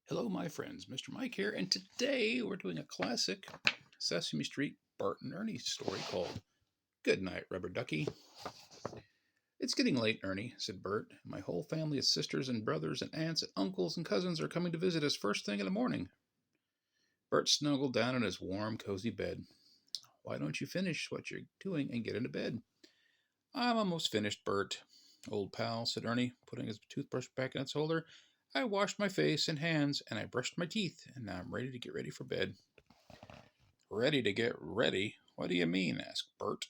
Hello, my friends. Mr. Mike here, and today we're doing a classic Sesame Street Bert and Ernie story called Good Night, Rubber Ducky. It's getting late, Ernie, said Bert. My whole family of sisters and brothers and aunts and uncles and cousins are coming to visit us first thing in the morning. Bert snuggled down in his warm, cozy bed. Why don't you finish what you're doing and get into bed? I'm almost finished, Bert. Old pal, said Ernie, putting his toothbrush back in its holder. I washed my face and hands, and I brushed my teeth, and now I'm ready to get ready for bed. Ready to get ready? What do you mean? Asked Bert.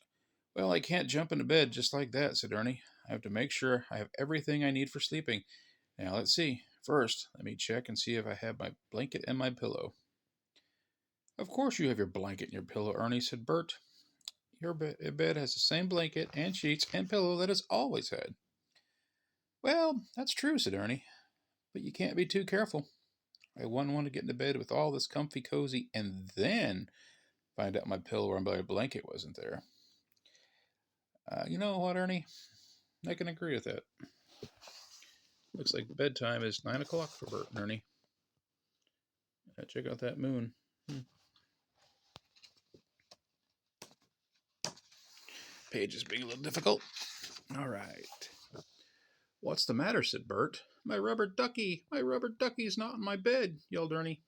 Well, I can't jump into bed just like that, said Ernie. I have to make sure I have everything I need for sleeping. Now, let's see. First, let me check and see if I have my blanket and my pillow. Of course you have your blanket and your pillow, Ernie, said Bert. Your bed has the same blanket and sheets and pillow that it's always had. Well, that's true, said Ernie, but you can't be too careful. I wouldn't want to get into bed with all this comfy cozy and then find out my pillow or my blanket wasn't there. You know what, Ernie? I can agree with that. Looks like bedtime is 9 o'clock for Bert and Ernie. Check out that moon. Page is being a little difficult. All right. What's the matter, said Bert. My rubber ducky! My rubber ducky's not in my bed, yelled Ernie.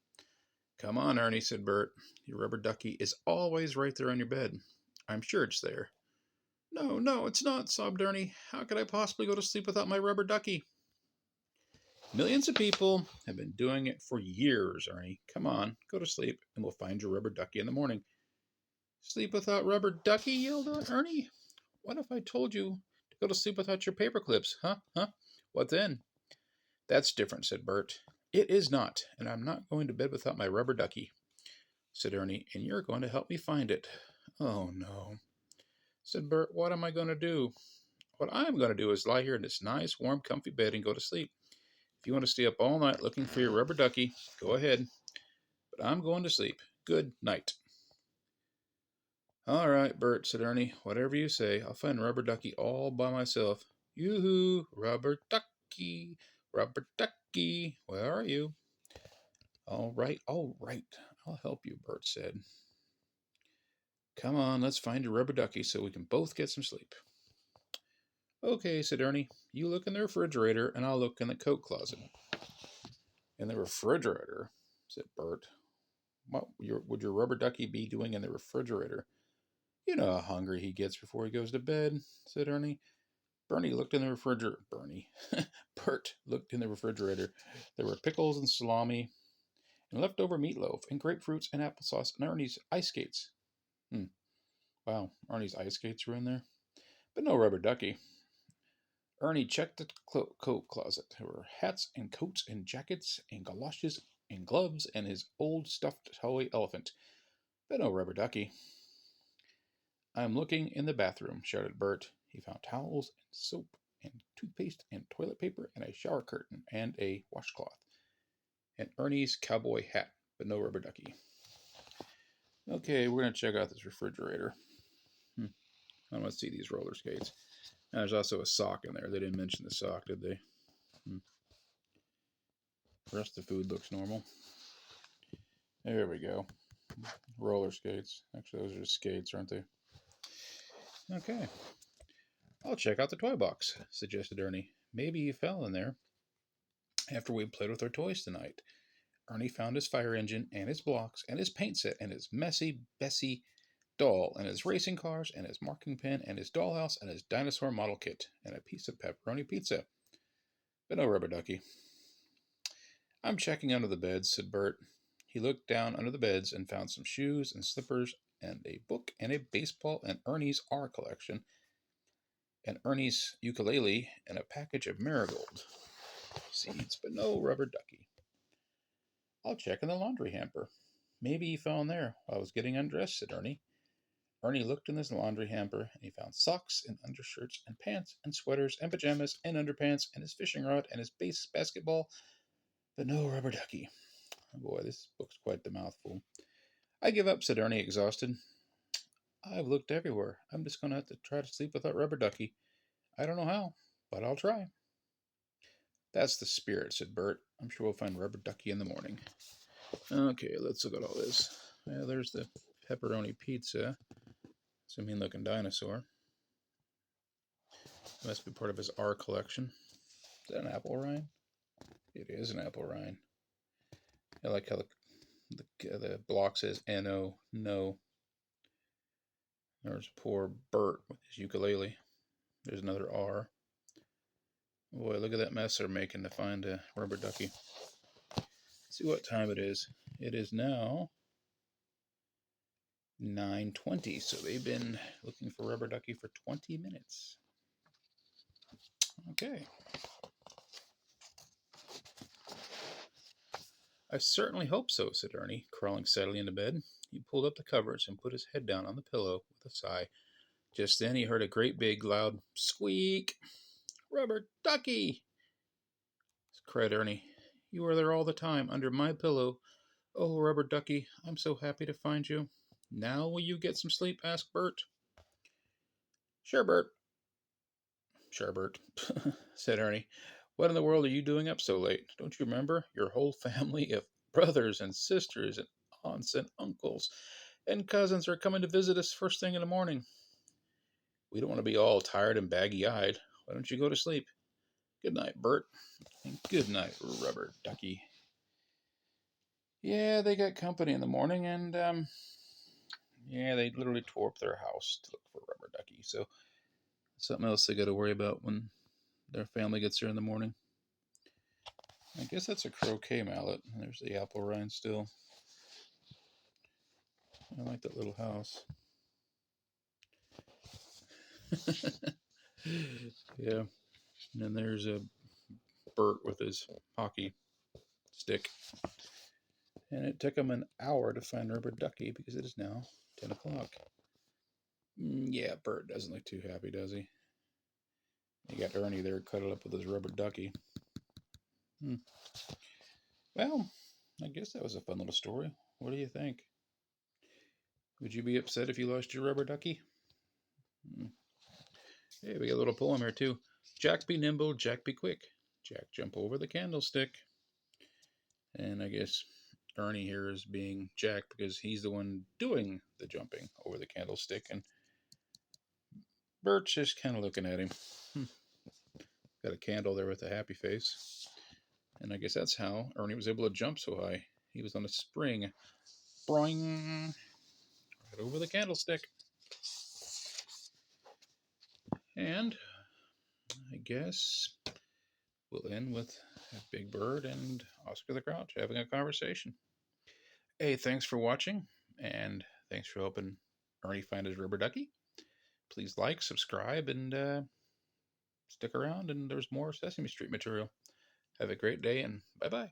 Come on, Ernie, said Bert. Your rubber ducky is always right there on your bed. I'm sure it's there. No, no, it's not, sobbed Ernie. How could I possibly go to sleep without my rubber ducky? Millions of people have been doing it for years, Ernie. Come on, go to sleep, and we'll find your rubber ducky in the morning. Sleep without rubber ducky? Yelled Ernie. What if I told you to go to sleep without your paper clips? Huh? What then? That's different, said Bert. It is not, and I'm not going to bed without my rubber ducky, said Ernie, and you're going to help me find it. Oh, no, said Bert. What am I going to do? What I'm going to do is lie here in this nice, warm, comfy bed and go to sleep. If you want to stay up all night looking for your rubber ducky, go ahead. But I'm going to sleep. Good night. All right, Bert, said Ernie. Whatever you say. I'll find Rubber Ducky all by myself. Yoo-hoo, Rubber Ducky, Rubber Ducky, where are you? All right, I'll help you, Bert said. Come on, let's find your Rubber Ducky so we can both get some sleep. Okay, said Ernie. You look in the refrigerator and I'll look in the coat closet. In the refrigerator, said Bert. What would your rubber ducky be doing in the refrigerator? You know how hungry he gets before he goes to bed, said Ernie. Bernie looked in the refrigerator. Bert looked in the refrigerator. There were pickles and salami and leftover meatloaf and grapefruits and applesauce and Ernie's ice skates. Wow, Ernie's ice skates were in there. But no rubber ducky. Ernie checked the coat closet. There were hats and coats and jackets and galoshes and gloves and his old stuffed toy elephant. But no rubber ducky. I'm looking in the bathroom, shouted Bert. He found towels and soap and toothpaste and toilet paper and a shower curtain and a washcloth and Ernie's cowboy hat, but no rubber ducky. Okay, we're going to check out this refrigerator. I want to see these roller skates. Now, there's also a sock in there. They didn't mention the sock, did they? The rest of the food looks normal. There we go. Roller skates. Actually, those are just skates, aren't they? Okay. I'll check out the toy box, suggested Ernie. Maybe you fell in there after we played with our toys tonight. Ernie found his fire engine and his blocks and his paint set and his messy Bessie doll and his racing cars and his marking pen and his dollhouse and his dinosaur model kit and a piece of pepperoni pizza. But no rubber ducky. I'm checking under the beds, said Bert. He looked down under the beds and found some shoes and slippers and a book and a baseball and Ernie's R collection and Ernie's ukulele and a package of marigold seeds, but no rubber ducky. I'll check in the laundry hamper. Maybe he fell in there while I was getting undressed, said Ernie. Ernie looked in his laundry hamper and he found socks and undershirts and pants and sweaters and pajamas and underpants and his fishing rod and his base basketball, but no rubber ducky. Oh boy, this book's quite the mouthful. I give up, said Ernie, exhausted. I've looked everywhere. I'm just going to have to try to sleep without rubber ducky. I don't know how, but I'll try. That's the spirit, said Bert. I'm sure we'll find Rubber Ducky in the morning. Okay, let's look at all this. Well, there's the pepperoni pizza. It's a mean-looking dinosaur. It must be part of his R collection. Is that an apple rind? It is an apple rind. I like how the block says N-O, no. There's poor Bert with his ukulele. There's another R. Boy, look at that mess they're making to find a Rubber Ducky. Let's see what time it is. It is now 9:20, so they've been looking for Rubber Ducky for 20 minutes. Okay. I certainly hope so, said Ernie, crawling steadily into bed. He pulled up the covers and put his head down on the pillow with a sigh. Just then he heard a great big loud squeak. Rubber Ducky! Cried Ernie. You were there all the time, under my pillow. Oh, Rubber Ducky, I'm so happy to find you. Now will you get some sleep? Asked Bert. Sure, Bert. Sure, Bert, said Ernie. What in the world are you doing up so late? Don't you remember? Your whole family of brothers and sisters and aunts and uncles and cousins are coming to visit us first thing in the morning. We don't want to be all tired and baggy-eyed. Why don't you go to sleep? Good night, Bert. And good night, Rubber Ducky. Yeah, they got company in the morning, and they literally tore up their house to look for Rubber Ducky. So something else they got to worry about when their family gets there in the morning. I guess that's a croquet mallet. There's the apple rind still. I like that little house. Yeah. And then there's a Bert with his hockey stick. And it took him an hour to find Rubber Ducky because it is now 10 o'clock. Yeah, Bert doesn't look too happy, does he? You got Ernie there cuddled up with his Rubber Ducky. Well, I guess that was a fun little story. What do you think? Would you be upset if you lost your Rubber Ducky? Hey, we got a little poem here too. Jack be nimble, Jack be quick. Jack jump over the candlestick. And I guess Ernie here is being Jack because he's the one doing the jumping over the candlestick. And Bert's just kind of looking at him. Got a candle there with a happy face. And I guess that's how Ernie was able to jump so high. He was on a spring. Boing! Right over the candlestick. And I guess we'll end with Big Bird and Oscar the Grouch having a conversation. Hey, thanks for watching, and thanks for helping Ernie find his Rubber Ducky. Please like, subscribe, and stick around, and there's more Sesame Street material. Have a great day, and bye-bye.